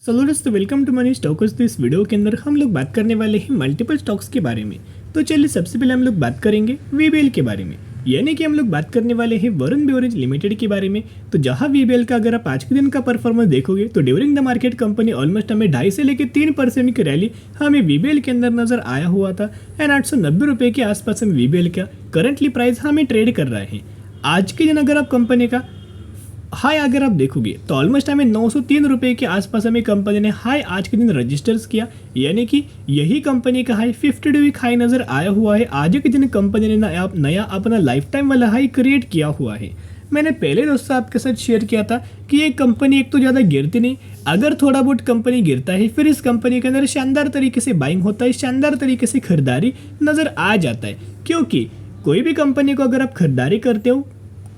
Hello दोस्तों, welcome to money stocks. तो इस वीडियो के अंदर हम लोग बात करने वाले हैं मल्टीपल स्टॉक्स के बारे में। तो चलिए सबसे पहले हम लोग बात करेंगे वीबीएल के बारे में, यानी कि हम लोग बात करने वाले हैं वरुण बेवरेज लिमिटेड के बारे में। तो जहां वीबीएल का अगर आप आज के दिन का परफॉर्मेंस देखोगे तो during the market company almost हमें 2.5 से लेकर 3% की रैली हमें वीबीएल के अंदर नजर आया हुआ था। एंड 890 रुपये के आसपास में वीबीएल का करंटली प्राइस हमें ट्रेड कर रहा है। आज के दिन अगर आप कंपनी का हाई अगर आप देखोगे तो ऑलमोस्ट हमें 903 रुपये के आसपास हमें कंपनी ने हाई आज के दिन रजिस्टर्स किया, यानी कि यही कंपनी का हाई 52 वीक हाई नजर आया हुआ है। आज के दिन कंपनी ने नया अपना लाइफ टाइम वाला हाई क्रिएट किया हुआ है। मैंने पहले दोस्तों आपके साथ शेयर किया था कि ये कंपनी एक तो ज़्यादा गिरती नहीं, अगर थोड़ा बहुत कंपनी गिरता है फिर इस कंपनी के अंदर शानदार तरीके से बाइंग होता है, शानदार तरीके से खरीदारी नज़र आ जाता है। क्योंकि कोई भी कंपनी को अगर आप खरीदारी करते हो,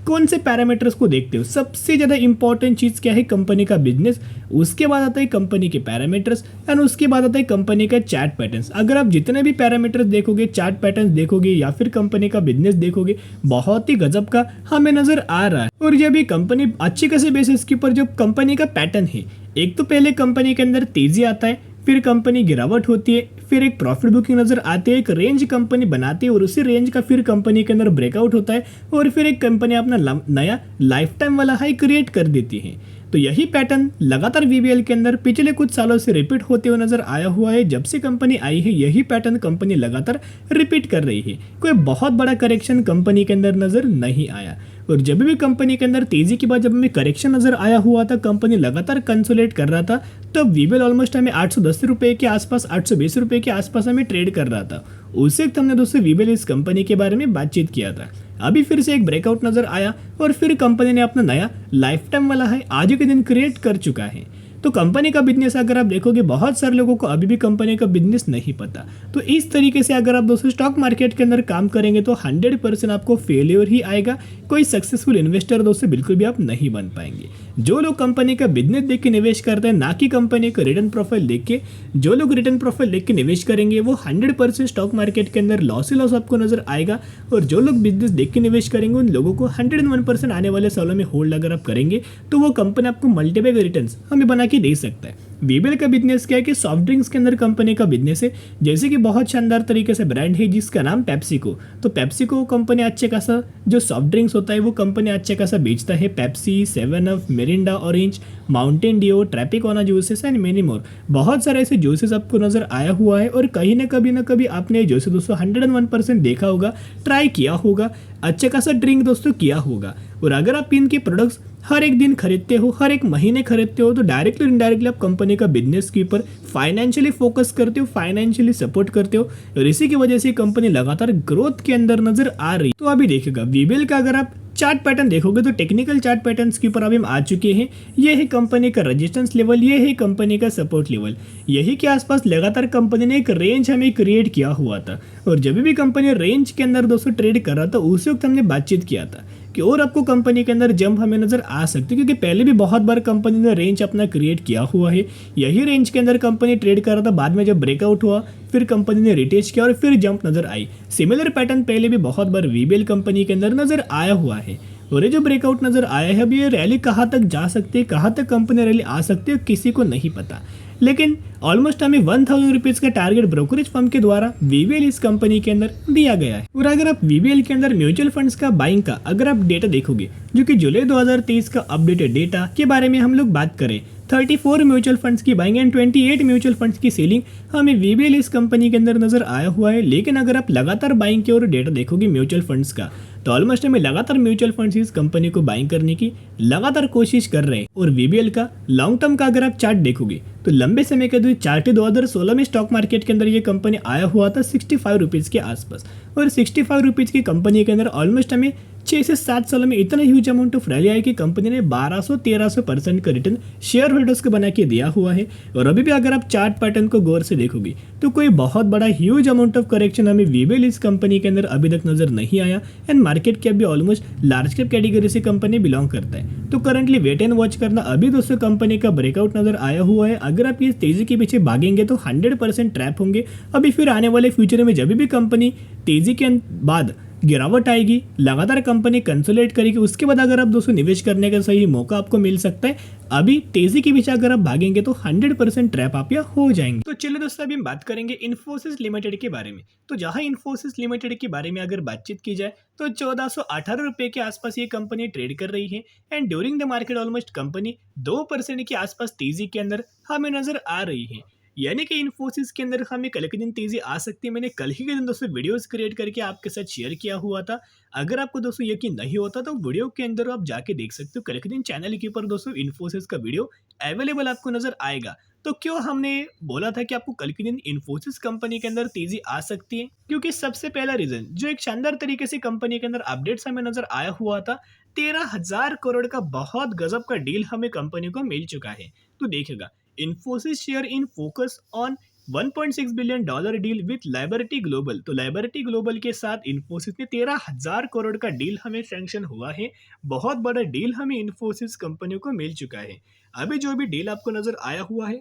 कौन से पैरामीटर्स को देखते हो? सबसे ज़्यादा इंपॉर्टेंट चीज़ क्या है? कंपनी का बिजनेस, उसके बाद आता है कंपनी के पैरामीटर्स एंड उसके बाद आता है कंपनी का चार्ट पैटर्न्स। अगर आप जितने भी पैरामीटर्स देखोगे, चार्ट पैटर्न्स देखोगे या फिर कंपनी का बिजनेस देखोगे, बहुत ही गजब का हमें नज़र आ रहा है। और जब भी कंपनी अच्छी खासी बेसिस के ऊपर जो कंपनी का पैटर्न है, एक तो पहले कंपनी के अंदर तेज़ी आता है, फिर कंपनी गिरावट होती है, फिर एक प्रॉफिट बुकिंग नजर आती है, एक रेंज कंपनी बनाती है और उसी रेंज का फिर कंपनी के अंदर ब्रेकआउट होता है और फिर एक कंपनी अपना नया लाइफ टाइम वाला हाई क्रिएट कर देती है। तो यही पैटर्न लगातार वीबीएल के अंदर पिछले कुछ सालों से रिपीट होते हुए नजर आया हुआ है। जब से कंपनी आई है यही पैटर्न कंपनी लगातार रिपीट कर रही है। कोई बहुत बड़ा करेक्शन कंपनी के अंदर नजर नहीं आया। और जब भी कंपनी के अंदर तेजी के बाद जब हमें करेक्शन नजर आया हुआ था, कंपनी लगातार कंसोलिडेट कर रहा था, तब वीबीएल ऑलमोस्ट हमें 810 रुपये के आसपास, 820 रुपये के आसपास हमें ट्रेड कर रहा था। उस वक्त हमने दोस्तों वीबीएल इस कंपनी के बारे में बातचीत किया था। अभी फिर से एक ब्रेकआउट नजर आया और फिर कंपनी ने अपना नया लाइफ टाइम वाला है आज के दिन क्रिएट कर चुका है। तो कंपनी का बिजनेस अगर आप देखोगे, बहुत सारे लोगों को अभी भी कंपनी का बिजनेस नहीं पता। तो इस तरीके से अगर आप दोस्तों स्टॉक मार्केट के अंदर काम करेंगे तो 100% आपको फेलियर ही आएगा। कोई सक्सेसफुल इन्वेस्टर दोस्तों बिल्कुल भी आप नहीं बन पाएंगे। जो लोग कंपनी का बिजनेस देख के निवेश करते हैं, ना कि कंपनी का रिटर्न प्रोफाइल देख के, जो लोग रिटर्न प्रोफाइल देख के निवेश करेंगे वो 100% स्टॉक मार्केट के अंदर लॉस ही लॉस आपको नजर आएगा। और जो लोग बिजनेस देख के निवेश करेंगे उन लोगों को 101% आने वाले सालों में होल्ड अगर आप करेंगे तो वो कंपनी आपको मल्टीपल रिटर्न हमें बना के दे सकता है। वीबीएल का बिजनेस क्या है कि सॉफ्ट ड्रिंक्स के अंदर कंपनी का बिजनेस है। जैसे कि बहुत शानदार तरीके से ब्रांड है जिसका नाम पेप्सिको। तो पेप्सिको कंपनी अच्छे खासा जो सॉफ्ट ड्रिंक्स होता है वो कंपनी अच्छे खासा बेचता है। Pepsi, 7 up, Mirinda orange, Mountain Dew, Tropicana juices and many more. बहुत सारे ऐसे जूसेस आपको नजर आया हुआ है और कहीं ना कभी आपने जूसेस दोस्तों 101% देखा होगा, ट्राई किया होगा, अच्छे खासा ड्रिंक दोस्तों किया होगा। और अगर आप इनके प्रोडक्ट्स हर एक दिन खरीदते हो, हर एक महीने खरीदते हो, तो डायरेक्टली इनडायरेक्टली आप कंपनी का बिजनेस के ऊपर फाइनेंशियली फोकस करते हो, फाइनेंशियली सपोर्ट करते हो और इसी की वजह से कंपनी लगातार ग्रोथ के अंदर नजर आ रही। तो अभी देखिएगा वीबीएल का अगर आप चार्ट पैटर्न देखोगे तो टेक्निकल चार्ट पैटर्न्स के ऊपर अभी हम आ चुके हैं। ये है कंपनी का रेजिस्टेंस लेवल, ये है कंपनी का सपोर्ट लेवल। यही के आसपास लगातार कंपनी ने एक रेंज हमें क्रिएट किया हुआ था और जब भी कंपनी रेंज के अंदर दोस्तों ट्रेड कर रहा था उसी वक्त हमने बातचीत किया था कि और आपको कंपनी के अंदर जंप हमें नजर आ सकती है, क्योंकि पहले भी बहुत बार कंपनी ने रेंज अपना क्रिएट किया हुआ है। यही रेंज के अंदर कंपनी ट्रेड कर रहा था, बाद में जब ब्रेकआउट हुआ फिर कंपनी ने रिटेस्ट किया और फिर जंप नजर आई। सिमिलर पैटर्न पहले भी बहुत बार वीबीएल कंपनी के अंदर नजर आया हुआ है। और ये जो ब्रेकआउट नजर आया है, अभी ये रैली कहाँ तक जा सकती है, कहाँ तक कंपनी रैली आ सकती है, किसी को नहीं पता। लेकिन ऑलमोस्ट हमें 1000 रुपीज़ का टारगेट ब्रोकरेज फर्म के द्वारा वीबीएल इस कंपनी के अंदर दिया गया है। और अगर आप वीबीएल के अंदर म्यूचुअल फंड्स का बाइंग का अगर आप डेटा देखोगे, जो कि जुलाई 2023 का अपडेटेड डेटा के बारे में हम लोग बात करें, 34 म्यूचुअल फंड्स की बाइंग एंड 28 म्यूचुअल फंड्स की सेलिंग हमें वीबीएल इस कंपनी के अंदर नजर आया हुआ है। लेकिन अगर आप लगातार बाइंग की और डेटा देखोगे म्यूचुअल फंड्स का, तो ऑलमोस्ट हमें लगातार म्यूचुअल फंड्स इस कंपनी को बाइंग करने की लगातार कोशिश कर रहे हैं। और वीबीएल का लॉन्ग टर्म का अगर आप चार्ट देखोगे तो लंबे समय के जो चार्ट 2016 में स्टॉक मार्केट के अंदर ये कंपनी आया हुआ था 65 रुपीज़ के आसपास। और 65 रुपीज़ की कंपनी के अंदर ऑलमोस्ट हमें 6 से 7 सालों में इतना ह्यूज अमाउंट ऑफ रैली आई कि कंपनी ने 1200-1300% का रिटर्न शेयर होल्डर्स को बना के दिया हुआ है। और अभी भी अगर आप चार्ट पैटर्न को गौर से देखोगे तो कोई बहुत बड़ा ह्यूज अमाउंट ऑफ करेक्शन हमें वीबीएल इस कंपनी के अंदर अभी तक नजर नहीं आया। एंड मार्केट कैप भी ऑलमोस्ट लार्ज कैप कैटेगरी से कंपनी बिलोंग करता है। तो करंटली वेट एंड वॉच करना। अभी दोस्तों कंपनी का ब्रेकआउट नजर आया हुआ है। अगर आप ये तेजी के पीछे भागेंगे तो 100% ट्रैप होंगे। अभी फिर आने वाले फ्यूचर में जब भी कंपनी तेजी के बाद गिरावट आएगी, लगातार कंपनी कंसोलिडेट करेगी, उसके बाद अगर आप दोस्तों निवेश करने का सही मौका आपको मिल सकता है। अभी तेजी के पीछे अगर आप भागेंगे तो 100% ट्रैप आप यहाँ हो जाएंगे। तो चलिए दोस्तों अभी हम बात करेंगे इन्फोसिस लिमिटेड के बारे में। तो जहां इन्फोसिस लिमिटेड के बारे में अगर बातचीत की जाए तो 1418 रुपये के आसपास ये कंपनी ट्रेड कर रही है and during the market almost company 2% के आसपास तेजी के अंदर हमें नजर आ रही है। यानी कि इन्फोसिस के अंदर हमें कल के दिन तेजी आ सकती है। मैंने कल ही के दिन दोस्तों वीडियोस क्रिएट करके आपके साथ शेयर किया हुआ था। अगर आपको दोस्तों यकीन नहीं होता तो वीडियो के अंदर आप जाके देख सकते हो। कल के दिन चैनल के ऊपर दोस्तों इन्फोसिस का वीडियो अवेलेबल आपको नजर आएगा। तो क्यों हमने बोला था कि आपको कल के दिन इन्फोसिस कंपनी के अंदर तेजी आ सकती है? क्योंकि सबसे पहला रीजन जो एक शानदार तरीके से कंपनी के अंदर अपडेट्स हमें नजर आया हुआ था, 13,000 करोड़ का बहुत गजब का डील हमें कंपनी को मिल चुका है। तो देखिएगा, Infosys share in focus on $1.6 billion deal with liberty global. तो लाइबर्टी ग्लोबल के साथ इन्फोसिस में 13,000 करोड़ का डील हमें सैंक्शन हुआ है। बहुत बड़ा डील हमें इन्फोसिस कंपनी को मिल चुका है। अभी जो भी डील आपको नजर आया हुआ है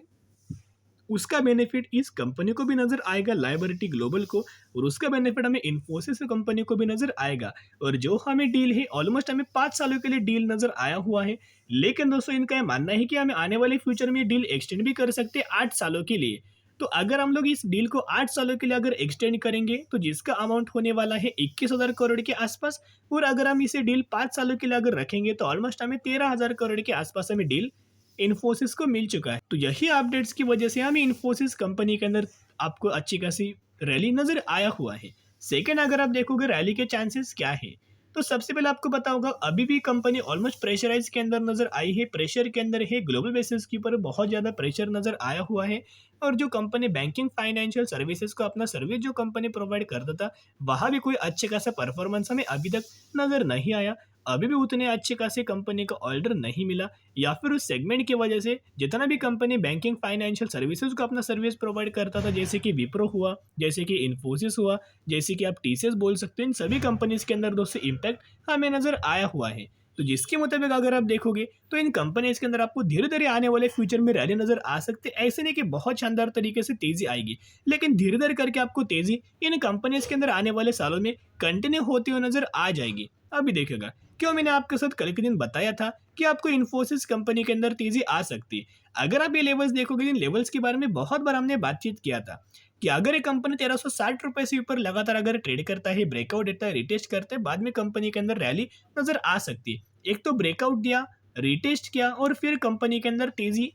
उसका बेनिफिट इस कंपनी को भी नजर आएगा, लाइबर्टी ग्लोबल को, और उसका बेनिफिट हमें इन्फोसिस कंपनी को भी नजर आएगा। और जो हमें डील है ऑलमोस्ट हमें 5 सालों के लिए डील नजर आया हुआ है। लेकिन दोस्तों इनका यह मानना है कि हमें आने वाले फ्यूचर में ये डील एक्सटेंड भी कर सकते हैं 8 सालों के लिए। तो अगर हम लोग इस डील को 8 सालों के लिए अगर एक्सटेंड करेंगे तो जिसका अमाउंट होने वाला है 21,000 करोड़ के आसपास, और अगर हम इसे डील 5 सालों के लिए अगर रखेंगे तो ऑलमोस्ट हमें 13,000 करोड़ के आसपास हमें डील इन्फोसिस को मिल चुका है। तो यही अपडेट्स की वजह से हमें इन्फोसिस कंपनी के अंदर आपको अच्छी खासी रैली नजर आया हुआ है। सेकंड, अगर आप देखोगे रैली के चांसेस क्या है, तो सबसे पहले आपको पता होगा अभी भी कंपनी ऑलमोस्ट प्रेशराइज के अंदर नजर आई है, प्रेशर के अंदर है। ग्लोबल बेसिस के ऊपर बहुत ज्यादा प्रेशर नजर आया हुआ है। और जो कंपनी बैंकिंग फाइनेंशियल सर्विसेज को अपना सर्विस जो कंपनी प्रोवाइड करता था, वहां भी कोई अच्छे खासा परफॉर्मेंस हमें अभी तक नजर नहीं आया। अभी भी उतने अच्छे खासे कंपनी का ऑर्डर नहीं मिला, या फिर उस सेगमेंट की वजह से जितना भी कंपनी बैंकिंग फाइनेंशियल सर्विसेज को अपना सर्विस प्रोवाइड करता था, जैसे कि विप्रो हुआ, जैसे कि इन्फोसिस हुआ, जैसे कि आप टीसीएस बोल सकते हो, इन सभी कंपनीज के अंदर दोस्तों इम्पैक्ट हमें नजर आया हुआ है। तो जिसके मुताबिक अगर आप देखोगे तो इन कंपनीज के अंदर आपको धीरे धीरे आने वाले फ्यूचर में रैली नजर आ सकते। ऐसे नहीं कि बहुत शानदार तरीके से तेजी आएगी, लेकिन धीरे धीरे करके आपको तेजी इन कंपनीज के अंदर आने वाले सालों में कंटिन्यू होती हुई नजर आ जाएगी। अभी देखेगा, क्यों मैंने आपके साथ कल के दिन बताया था कि आपको इन्फोसिस कंपनी के अंदर तेजी आ सकती है। अगर आप ये लेवल्स देखोगे, इन लेवल्स के बारे में बहुत बार हमने बातचीत किया था कि अगर एक कंपनी 1360 रुपए से ऊपर लगातार अगर ट्रेड करता है, ब्रेकआउट देता है, रिटेस्ट करता है, बाद में कंपनी के अंदर रैली नजर आ सकती है। एक तो ब्रेकआउट दिया, रिटेस्ट किया, और फिर कंपनी के अंदर तेजी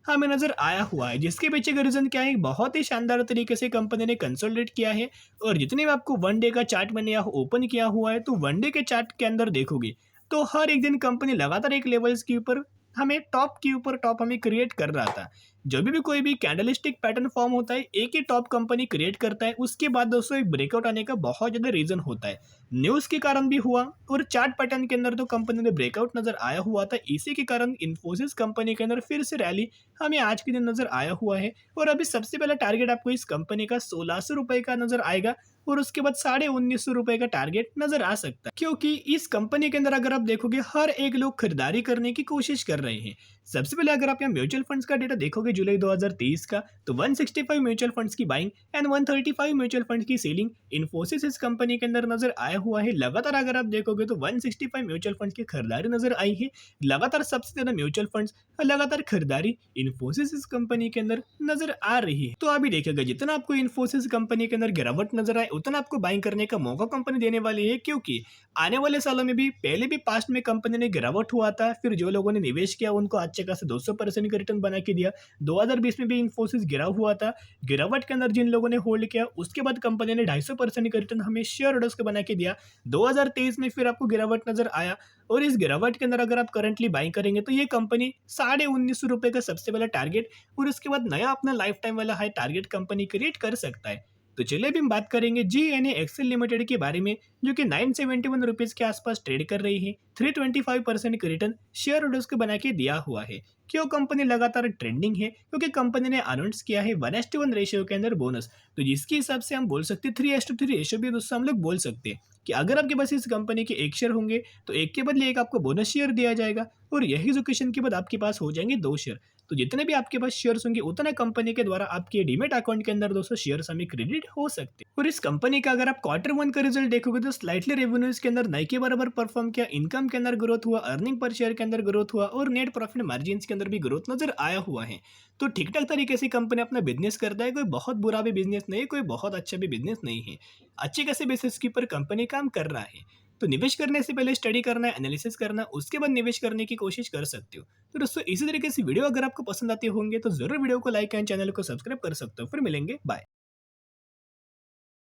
हमें नजर आया हुआ है। जिसके पीछे का रीजन क्या है, बहुत ही शानदार तरीके से कंपनी ने कंसोलिडेट किया है। और जितने भी आपको वन डे का चार्ट मैंने यहाँ ओपन किया हुआ है, तो वन डे के चार्ट के अंदर देखोगे तो हर एक दिन कंपनी लगातार एक लेवल्स के ऊपर हमें टॉप के ऊपर टॉप हमें क्रिएट कर रहा था। जब भी कोई भी कैंडलिस्टिक पैटर्न फॉर्म होता है, एक ही टॉप कंपनी क्रिएट करता है, उसके बाद दोस्तों एक ब्रेकआउट आने का बहुत ज्यादा रीजन होता है। न्यूज के कारण भी हुआ, और चार्ट पैटर्न के अंदर तो कंपनी ने ब्रेकआउट नजर आया हुआ था। इसी के कारण इन्फोसिस कंपनी के अंदर फिर से रैली हमें आज के दिन नजर आया हुआ है। और अभी सबसे पहला टारगेट आपको इस कंपनी का 1600 रुपए का नजर आएगा, और उसके बाद 1950 रुपए का टारगेट नजर आ सकता है। क्योंकि इस कंपनी के अंदर अगर आप देखोगे हर एक लोग खरीदारी करने की कोशिश कर रहे हैं। सबसे पहले अगर आप यहाँ म्यूचुअल फंड्स का डेटा देखोगे जुलाई 2023 का, तो 165 म्यूचुअल फंड्स की बाइंग एंड 135 म्यूचुअल फंड्स की सेलिंग इन्फोसिस इस कंपनी के अंदर नजर आया हुआ है। लगातार अगर आप देखोगे तो 165 म्यूचुअल फंड्स की खरीदारी नजर आई है। लगातार सबसे ज्यादा म्यूचुअल फंड्स लगातार खरीदारी इन्फोसिस इस कंपनी के अंदर नजर आ रही है। तो अभी देखिएगा, जितना आपको इन्फोसिस कंपनी के अंदर गिरावट नजर आए, उतना आपको बाइंग करने का मौका कंपनी देने वाली है। क्योंकि आने वाले सालों में भी पहले भी पास्ट में कंपनी ने गिरावट हुआ था, फिर जो लोगों ने निवेश किया उनको अच्छे खासे 200% का रिटर्न बना के दिया। 2020 में भी इन्फोसिस गिरा हुआ था, गिरावट के अंदर जिन लोगों ने होल्ड किया उसके बाद कंपनी ने 250% का रिटर्न हमें शेयर होल्डर्स को बना के दिया। 2023 में फिर आपको गिरावट नजर आया, और इस गिरावट के अंदर अगर आप करंटली बाइंग करेंगे तो ये कंपनी 1950 रुपए का सबसे पहला टारगेट, और उसके बाद नया अपना लाइफ टाइम वाला हाई टारगेट कंपनी क्रिएट कर सकता है। तो चलिए अभी हम बात करेंगे GNA एक्सेल लिमिटेड के बारे में, जो कि 971 रुपीज के आसपास ट्रेड कर रही है। 325% का रिटर्न शेयर होल्डर्स को बना के दिया हुआ है। क्यों कंपनी लगातार ट्रेंडिंग है? क्योंकि कंपनी ने अनाउंस किया है 1:1 रेशियो के अंदर बोनस। तो जिसके हिसाब से हम बोल सकते हैं 3:3 रेशियो भी दोस्तों हम लोग बोल सकते हैं कि अगर आपके पास इस कंपनी के एक शेयर होंगे तो एक के बदले एक आपको बोनस शेयर दिया जाएगा, और यही एग्जीक्यूशन के बाद आपके पास हो जाएंगे 2 शेयर। तो जितने भी आपके पास शेयर्स होंगे उतने कंपनी के द्वारा आपके डीमेट अकाउंट के अंदर दोस्तों शेयर्स हमें क्रेडिट हो सकते हैं। और इस कंपनी का अगर आप क्वार्टर 1 का रिजल्ट देखोगे तो स्लाइटली रेवेन्यूज के अंदर नए के बराबर परफॉर्म किया, इनकम के अंदर ग्रोथ हुआ, अर्निंग पर शेयर के अंदर ग्रोथ हुआ और नेट प्रॉफिट मार्जिन के अंदर भी ग्रोथ नजर आया हुआ है। तो ठीक ठाक तरीके से कंपनी अपना बिजनेस करता है, कोई बहुत बुरा भी बिजनेस नहीं है, कोई बहुत अच्छा भी बिजनेस नहीं है, अच्छे खासे बेसिस के ऊपर कंपनी काम कर रहा है। तो निवेश करने से पहले स्टडी करना, एनालिसिस करना, उसके बाद निवेश करने की कोशिश कर सकते हो। तो दोस्तों इसी तरीके से वीडियो अगर आपको पसंद आती होंगे तो जरूर वीडियो को लाइक एंड चैनल को सब्सक्राइब कर सकते हो। फिर मिलेंगे, बाय।